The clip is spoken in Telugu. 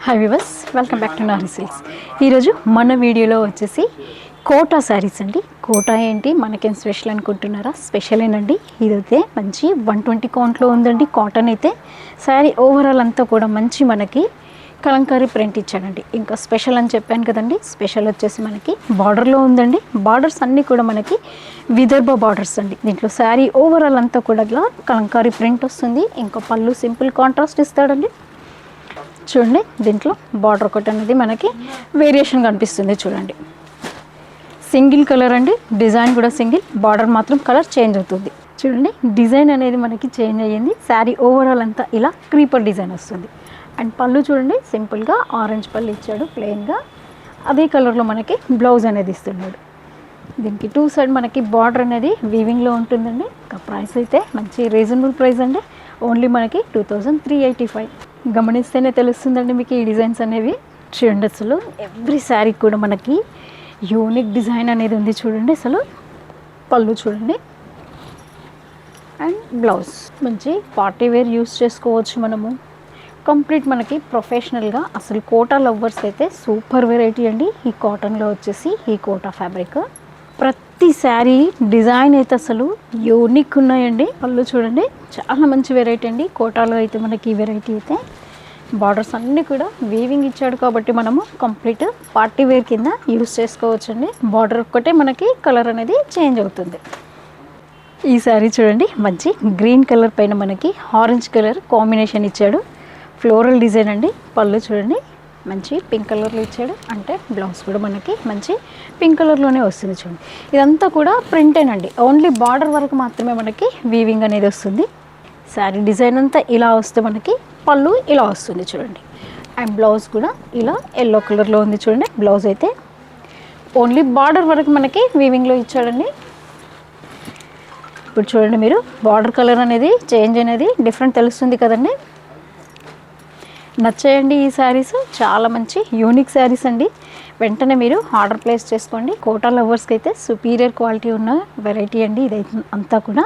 Hi viewers, welcome back to Nari silks. ఈరోజు మన వీడియోలో వచ్చేసి కోటా శారీస్ అండి. కోటా ఏంటి మనకేం స్పెషల్ అనుకుంటున్నారా? స్పెషలేనండి. ఇదైతే మంచి 120 కౌంట్లో ఉందండి. కాటన్ అయితే శారీ ఓవరాల్ అంతా కూడా మంచి మనకి కలంకారీ ప్రింట్ ఇచ్చాడండి. ఇంకా స్పెషల్ అని చెప్పాను కదండి. స్పెషల్ వచ్చేసి మనకి బార్డర్లో ఉందండి. బార్డర్స్ అన్నీ కూడా మనకి విదర్భ బార్డర్స్ అండి. దీంట్లో శారీ ఓవరాల్ అంతా కూడా ఇలా కలంకారీ ప్రింట్ వస్తుంది. ఇంకా పళ్ళు సింపుల్ కాంట్రాస్ట్ ఇస్తాడండి. చూడండి, దీంట్లో బార్డర్ ఒకటి అనేది మనకి వేరియేషన్ కనిపిస్తుంది. చూడండి, సింగిల్ కలర్ అండి. డిజైన్ కూడా సింగిల్, బార్డర్ మాత్రం కలర్ చేంజ్ అవుతుంది. చూడండి, డిజైన్ అనేది మనకి చేంజ్ అయ్యింది. శారీ ఓవరాల్ అంతా ఇలా క్రీపర్ డిజైన్ వస్తుంది. అండ్ పళ్ళు చూడండి, సింపుల్గా ఆరెంజ్ పళ్ళు ఇచ్చాడు ప్లెయిన్గా. అదే కలర్లో మనకి బ్లౌజ్ అనేది ఇస్తున్నాడు. దీనికి టూ సైడ్ మనకి బార్డర్ అనేది వీవింగ్లో ఉంటుందండి. ఇంకా ప్రైస్ అయితే మంచి రీజనబుల్ ప్రైస్ అండి. ఓన్లీ మనకి 2385. గమనిస్తేనే తెలుస్తుందండి మీకు ఈ డిజైన్స్ అనేవి. చూడండి, అసలు ఎవ్రీ శారీ కూడా మనకి యూనిక్ డిజైన్ అనేది ఉంది. చూడండి, అసలు పళ్ళు చూడండి అండ్ బ్లౌజ్ మంచి పార్టీ వేర్ యూస్ చేసుకోవచ్చు మనము. కంప్లీట్ మనకి ప్రొఫెషనల్గా. అసలు కోటా లవ్వర్స్ అయితే సూపర్ వెరైటీ అండి. ఈ కాటన్లో వచ్చేసి ఈ కోటా ఫ్యాబ్రిక్ ప్రతి శారీ డిజైన్ అయితే అసలు యూనిక్ ఉన్నాయండి. పళ్ళు చూడండి, చాలా మంచి వెరైటీ అండి. కోటాలో అయితే మనకి ఈ వెరైటీ అయితే బార్డర్స్ అన్నీ కూడా వీవింగ్ ఇచ్చాడు కాబట్టి మనము కంప్లీట్ పార్టీ వేర్ కింద యూస్ చేసుకోవచ్చండి. బార్డర్ ఒక్కటే మనకి కలర్ అనేది చేంజ్ అవుతుంది. ఈ శారీ చూడండి, మంచి గ్రీన్ కలర్ పైన మనకి ఆరెంజ్ కలర్ కాంబినేషన్ ఇచ్చాడు. ఫ్లోరల్ డిజైన్ అండి. పళ్ళు చూడండి, మంచి పింక్ కలర్లో ఇచ్చాడు. అంటే బ్లౌజ్ కూడా మనకి మంచి పింక్ కలర్లోనే వస్తుంది. చూడండి, ఇదంతా కూడా ప్రింటేనండి. ఓన్లీ బార్డర్ వరకు మాత్రమే మనకి వీవింగ్ అనేది వస్తుంది. శారీ డిజైన్ అంతా ఇలా వస్తే మనకి పళ్ళు ఇలా వస్తుంది. చూడండి, అండ్ బ్లౌజ్ కూడా ఇలా ఎల్లో కలర్లో ఉంది. చూడండి, బ్లౌజ్ అయితే ఓన్లీ బార్డర్ వరకు మనకి వీవింగ్లో ఇచ్చాడండి. ఇప్పుడు చూడండి, మీరు బార్డర్ కలర్ అనేది చేంజ్ అనేది డిఫరెంట్ తెలుస్తుంది కదండి. నచ్చాయండి ఈ శారీస్. చాలా మంచి యూనిక్ శారీస్ అండి. వెంటనే మీరు ఆర్డర్ ప్లేస్ చేసుకోండి. కోటా లవర్స్కి అయితే సుపీరియర్ క్వాలిటీ ఉన్న వెరైటీ అండి ఇదైతే అంతా కూడా.